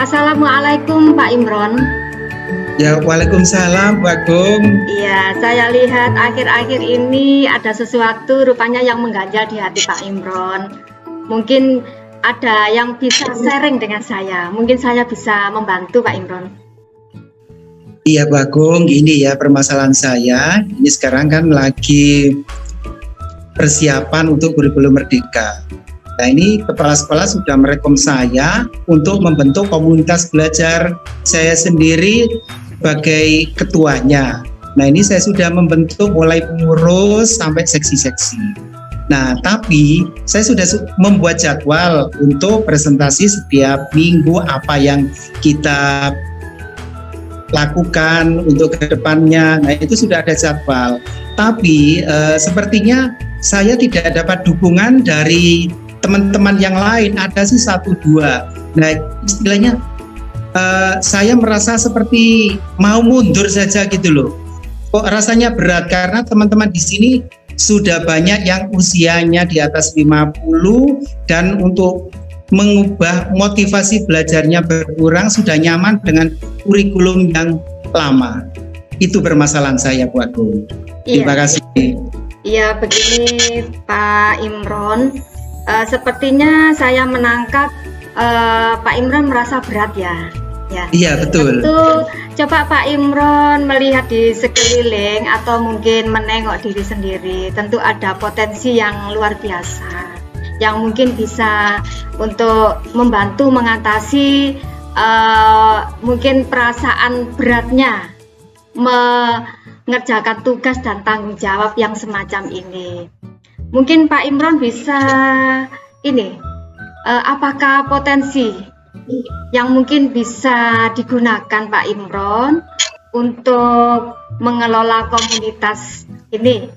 Assalamualaikum Pak Imron. Ya, waalaikumsalam, Bu Agung. Iya, saya lihat akhir-akhir ini ada sesuatu rupanya yang mengganjal di hati Pak Imron. Mungkin ada yang bisa sharing dengan saya. Mungkin saya bisa membantu Pak Imron. Iya, Bu Agung, gini ya permasalahan saya. Ini sekarang kan lagi persiapan untuk kurikulum merdeka. Nah, ini kepala sekolah sudah merekom saya untuk membentuk komunitas belajar saya sendiri sebagai ketuanya. Nah, ini saya sudah membentuk mulai pengurus sampai seksi-seksi. Nah, tapi saya sudah membuat jadwal untuk presentasi setiap minggu apa yang kita lakukan untuk ke depannya. Nah, itu sudah ada jadwal. Tapi sepertinya saya tidak dapat dukungan dari teman-teman yang lain. Ada sih 1-2. Nah, istilahnya saya merasa seperti mau mundur saja gitu loh. Kok rasanya berat karena teman-teman di sini sudah banyak yang usianya di atas 50 dan untuk mengubah motivasi belajarnya berkurang sudah nyaman dengan kurikulum yang lama. Itu permasalahan saya, Bu Agung. Terima kasih. Iya, begini Pak Imron. Sepertinya saya menangkap Pak Imron merasa berat ya. Iya, betul. Tentu coba Pak Imron melihat di sekeliling atau mungkin menengok diri sendiri. Tentu ada potensi yang luar biasa yang mungkin bisa untuk membantu mengatasi mungkin perasaan beratnya mengerjakan tugas dan tanggung jawab yang semacam ini. Mungkin Pak Imron bisa apakah potensi yang mungkin bisa digunakan Pak Imron untuk mengelola komunitas ini?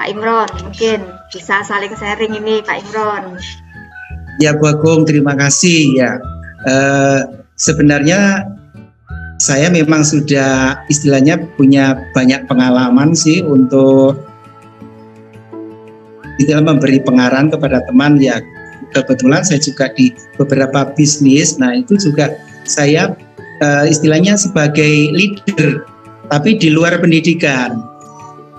Pak Imron mungkin bisa saling sharing ini Pak Imron. Ya, Bu Agung, terima kasih ya. Sebenarnya saya memang sudah istilahnya punya banyak pengalaman sih untuk memberi pengarahan kepada teman ya. Kebetulan saya juga di beberapa bisnis. Nah, itu juga saya istilahnya sebagai leader tapi di luar pendidikan.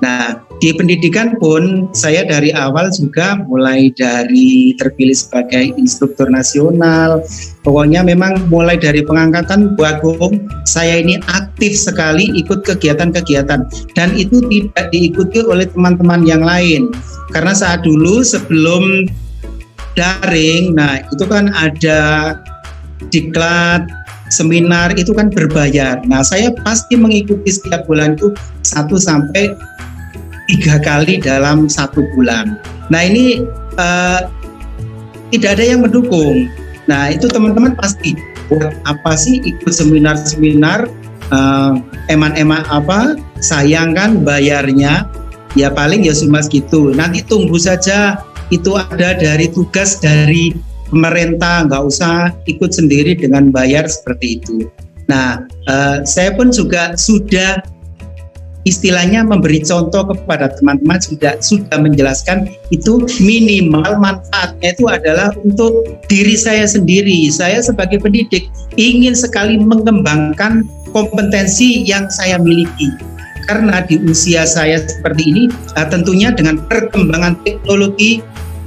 Nah, di pendidikan pun saya dari awal juga mulai dari terpilih sebagai instruktur nasional. Pokoknya memang mulai dari pengangkatan Bu Agung, saya ini aktif sekali ikut kegiatan-kegiatan dan itu tidak diikuti oleh teman-teman yang lain. Karena saat dulu sebelum daring, nah itu kan ada diklat, seminar itu kan berbayar. Nah, saya pasti mengikuti setiap bulan itu 1-3 kali dalam 1 bulan. Nah, ini tidak ada yang mendukung. Nah, itu teman-teman pasti buat apa sih ikut seminar-seminar, eman-eman apa, sayang kan bayarnya, ya paling ya cuma segitu. Nanti tunggu saja itu ada dari tugas dari pemerintah, nggak usah ikut sendiri dengan bayar seperti itu. Nah, saya pun juga sudah istilahnya memberi contoh kepada teman-teman, sudah menjelaskan itu minimal manfaatnya itu adalah untuk diri saya sendiri. Saya sebagai pendidik ingin sekali mengembangkan kompetensi yang saya miliki. Karena di usia saya seperti ini, tentunya dengan perkembangan teknologi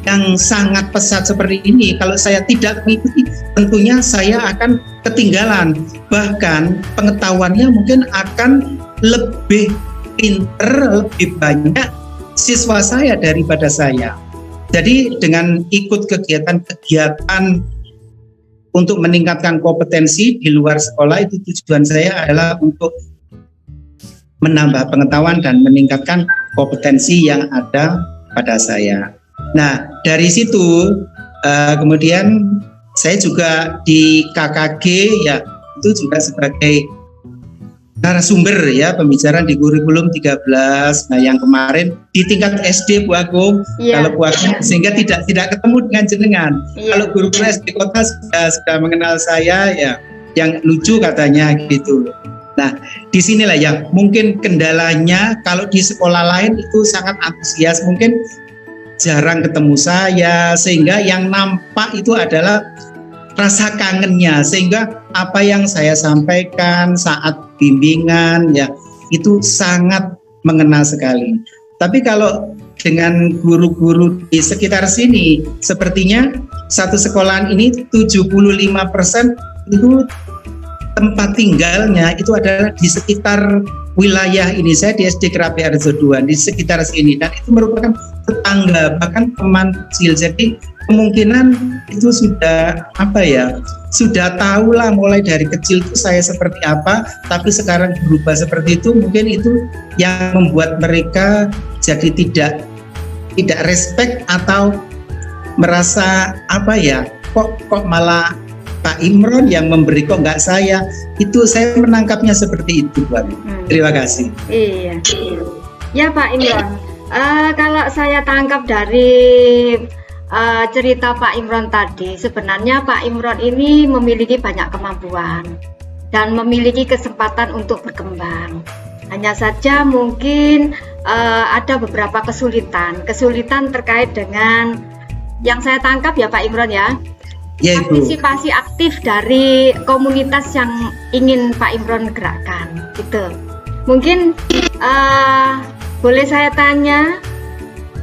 yang sangat pesat seperti ini, kalau saya tidak mengikuti, tentunya saya akan ketinggalan. Bahkan pengetahuannya mungkin akan lebih pinter, lebih banyak siswa saya daripada saya. Jadi dengan ikut kegiatan-kegiatan untuk meningkatkan kompetensi di luar sekolah, itu tujuan saya adalah untuk menambah pengetahuan dan meningkatkan kompetensi yang ada pada saya. Nah, dari situ kemudian saya juga di KKG ya, itu juga sebagai narasumber ya pembicaraan di kurikulum 13. Nah, yang kemarin di tingkat SD Bu Agung, kalau Bu Agung sehingga tidak ketemu dengan jenengan. Kalau guru SD kota sudah mengenal saya ya, yang lucu katanya gitu. Nah, disinilah yang mungkin kendalanya. Kalau di sekolah lain itu sangat antusias, mungkin jarang ketemu saya, sehingga yang nampak itu adalah rasa kangennya, sehingga apa yang saya sampaikan saat bimbingan ya itu sangat mengena sekali. Tapi kalau dengan guru-guru di sekitar sini, sepertinya satu sekolahan ini 75% itu tempat tinggalnya itu adalah di sekitar wilayah ini. Saya di SD Kerapi Arjo 2 di sekitar sini, dan itu merupakan tetangga, bahkan teman kecil. Jadi kemungkinan itu sudah sudah tahu lah mulai dari kecil itu saya seperti apa, tapi sekarang berubah seperti itu. Mungkin itu yang membuat mereka jadi tidak respect atau merasa kok malah Pak Imron yang memberi, kok nggak saya. Itu saya menangkapnya seperti itu, Pak. Terima kasih. Iya. Ya Pak Imron, kalau saya tangkap dari cerita Pak Imron tadi, sebenarnya Pak Imron ini memiliki banyak kemampuan dan memiliki kesempatan untuk berkembang. Hanya saja mungkin ada beberapa kesulitan terkait dengan yang saya tangkap ya Pak Imron ya. Ya, Ibu. Partisipasi aktif dari komunitas yang ingin Pak Imron gerakkan, gitu. Mungkin boleh saya tanya,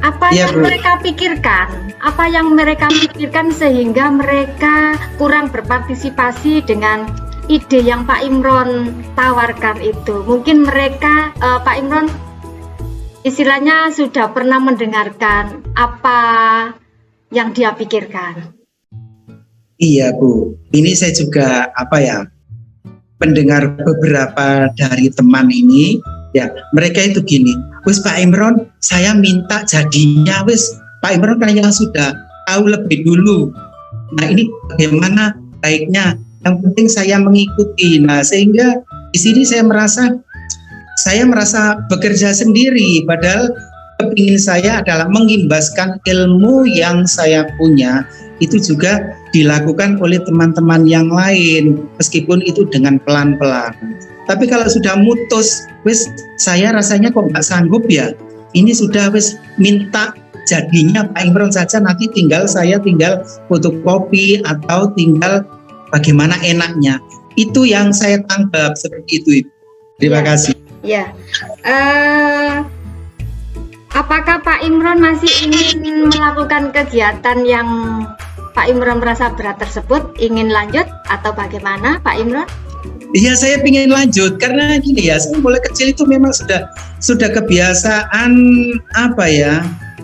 apa Ya, yang Bu. mereka pikirkan? Apa yang mereka pikirkan sehingga mereka kurang berpartisipasi dengan ide yang Pak Imron tawarkan itu? Mungkin mereka, Pak Imron, istilahnya sudah pernah mendengarkan apa yang dia pikirkan. Iya, Bu. Ini saya juga mendengar beberapa dari teman ini, ya mereka itu gini, wis Pak Imron, saya minta jadinya, wis Pak Imron kayaknya sudah tahu lebih dulu. Nah ini bagaimana baiknya? Yang penting saya mengikuti. Nah sehingga di sini saya merasa bekerja sendiri, padahal kepingin saya adalah mengimbaskan ilmu yang saya punya itu juga dilakukan oleh teman-teman yang lain, meskipun itu dengan pelan-pelan. Tapi kalau sudah mutus, wis saya rasanya kok nggak sanggup ya, ini sudah wis minta jadinya Pak Imron saja, nanti saya tinggal fotokopi atau tinggal bagaimana enaknya. Itu yang saya tangkap seperti itu, Ibu. Terima kasih. Ya, apakah Pak Imron masih ingin melakukan kegiatan yang Pak Imron merasa berat tersebut, ingin lanjut atau bagaimana Pak Imron? Iya, saya ingin lanjut karena gini ya, saya mulai kecil itu memang sudah kebiasaan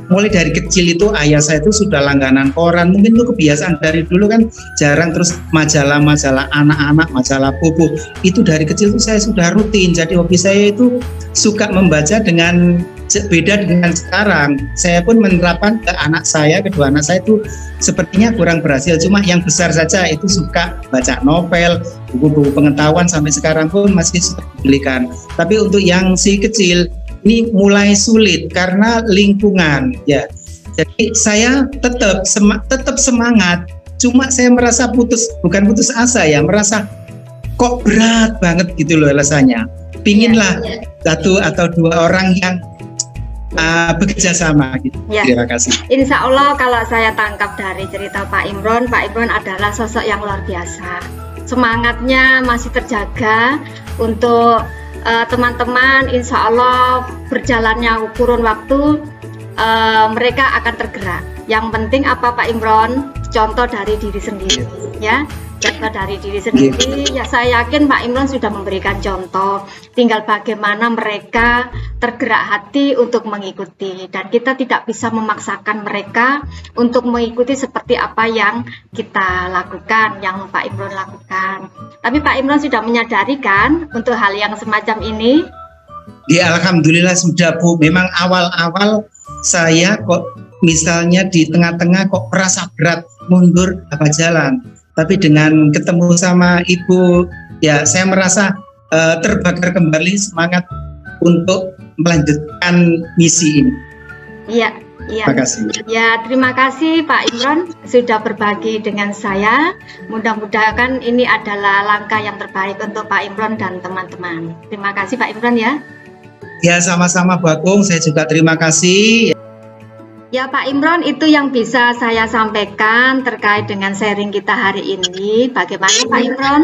mulai dari kecil itu ayah saya itu sudah langganan koran, mungkin itu kebiasaan dari dulu kan, jarang, terus majalah-majalah anak-anak, majalah buku itu dari kecil itu saya sudah rutin. Jadi hobi saya itu suka membaca dengan beda dengan sekarang. Saya pun menerapkan ke anak saya, kedua anak saya itu sepertinya kurang berhasil, cuma yang besar saja itu suka baca novel, buku-buku pengetahuan, sampai sekarang pun masih suka dibelikan. Tapi untuk yang si kecil ini mulai sulit karena lingkungan ya. Jadi saya tetap semangat, cuma saya merasa bukan putus asa ya, merasa kok berat banget gitu loh rasanya. Pinginlah satu atau dua orang yang bekerja sama gitu. Ya. Terima kasih. Insya Allah kalau saya tangkap dari cerita Pak Imron adalah sosok yang luar biasa. Semangatnya masih terjaga untuk teman-teman. Insya Allah berjalannya kurun waktu mereka akan tergerak. Yang penting apa Pak Imron? Contoh dari diri sendiri ya. Contoh dari diri sendiri ya, saya yakin Pak Imron sudah memberikan contoh, tinggal bagaimana mereka tergerak hati untuk mengikuti, dan kita tidak bisa memaksakan mereka untuk mengikuti seperti apa yang kita lakukan, yang Pak Imron lakukan. Tapi Pak Imron sudah menyadari kan untuk hal yang semacam ini? Ya alhamdulillah sudah, Bu. Memang awal-awal saya kok misalnya di tengah-tengah kok merasa berat mundur apa jalan. Tapi dengan ketemu sama Ibu, ya saya merasa terbakar kembali semangat untuk melanjutkan misi ini. Iya. Terima kasih. Ya, terima kasih Pak Imron sudah berbagi dengan saya. Mudah-mudahan ini adalah langkah yang terbaik untuk Pak Imron dan teman-teman. Terima kasih Pak Imron ya. Ya sama-sama Bu Agung, saya juga terima kasih. Ya Pak Imron, itu yang bisa saya sampaikan terkait dengan sharing kita hari ini. Bagaimana Pak Imron?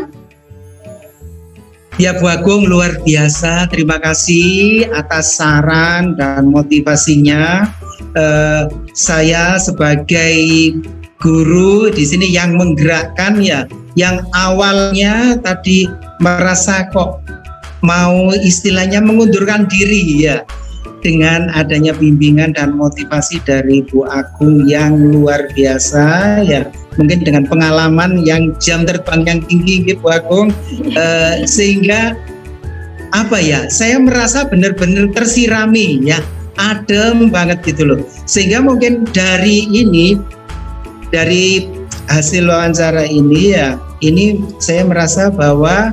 Ya Bu Agung, luar biasa. Terima kasih atas saran dan motivasinya. Saya sebagai guru di sini yang menggerakkan ya, yang awalnya tadi merasa kok mau istilahnya mengundurkan diri ya, dengan adanya bimbingan dan motivasi dari Bu Agung yang luar biasa ya, mungkin dengan pengalaman yang jam terbang yang tinggi Bu Agung, sehingga apa ya, saya merasa benar-benar tersirami ya, adem banget gitu loh, sehingga mungkin dari ini, dari hasil wawancara ini ya, ini saya merasa bahwa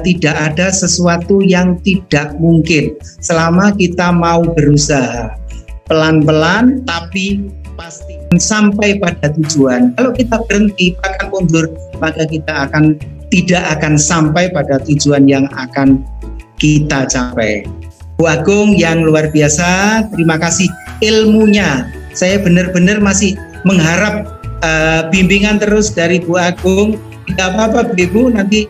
tidak ada sesuatu yang tidak mungkin selama kita mau berusaha pelan-pelan tapi pasti sampai pada tujuan. Kalau kita berhenti bahkan mundur, maka kita tidak akan sampai pada tujuan yang akan kita capai. Bu Agung yang luar biasa, terima kasih ilmunya. Saya benar-benar masih mengharap bimbingan terus dari Bu Agung. Tidak apa-apa Bu Ibu, nanti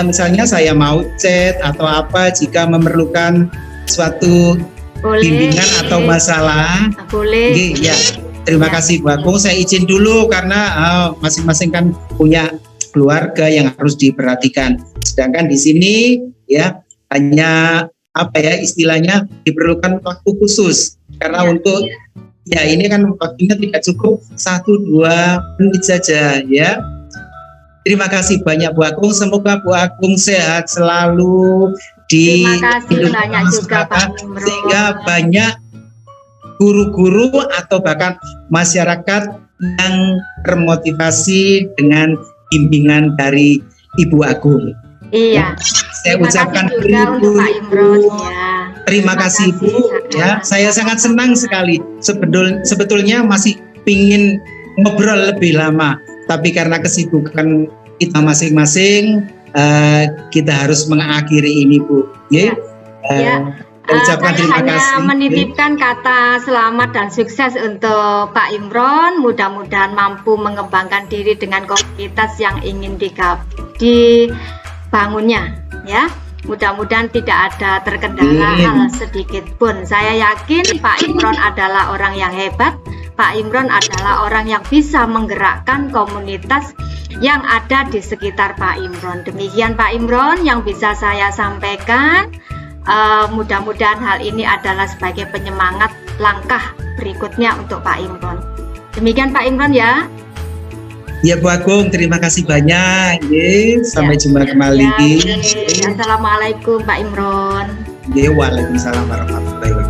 misalnya saya mau chat atau apa jika memerlukan suatu bimbingan atau masalah. Boleh. Ya, terima kasih Bu Agung. Saya izin dulu karena masing-masing kan punya keluarga yang harus diperhatikan. Sedangkan di sini ya hanya apa ya istilahnya diperlukan waktu khusus karena untuk ya ini kan waktunya tidak cukup 1-2 menit saja ya. Terima kasih banyak Bu Agung, semoga Bu Agung sehat selalu di masyarakat, sehingga banyak guru-guru atau bahkan masyarakat yang termotivasi dengan bimbingan dari Ibu Agung. Iya. Saya ucapkan juga untuk Pak Imron ya. Terima kasih Bu ya. Saya sangat senang sekali. Sebetulnya masih pingin ngobrol lebih lama, tapi karena kesibukan kita masing-masing, kita harus mengakhiri ini Bu. Ya. Ucapkan terima hanya kasih. menitipkan kata selamat dan sukses untuk Pak Imron. Mudah-mudahan mampu mengembangkan diri dengan komunitas yang ingin dibangunnya. Ya, mudah-mudahan tidak ada terkendala hal sedikit pun. Saya yakin Pak Imron adalah orang yang hebat. Pak Imron adalah orang yang bisa menggerakkan komunitas yang ada di sekitar Pak Imron. Demikian Pak Imron yang bisa saya sampaikan. Mudah-mudahan hal ini adalah sebagai penyemangat langkah berikutnya untuk Pak Imron. Demikian Pak Imron ya. Ya Bu Agung, terima kasih banyak. Sampai jumpa kembali. Assalamualaikum Pak Imron. Waalaikumsalam warahmatullahi wabarakatuh.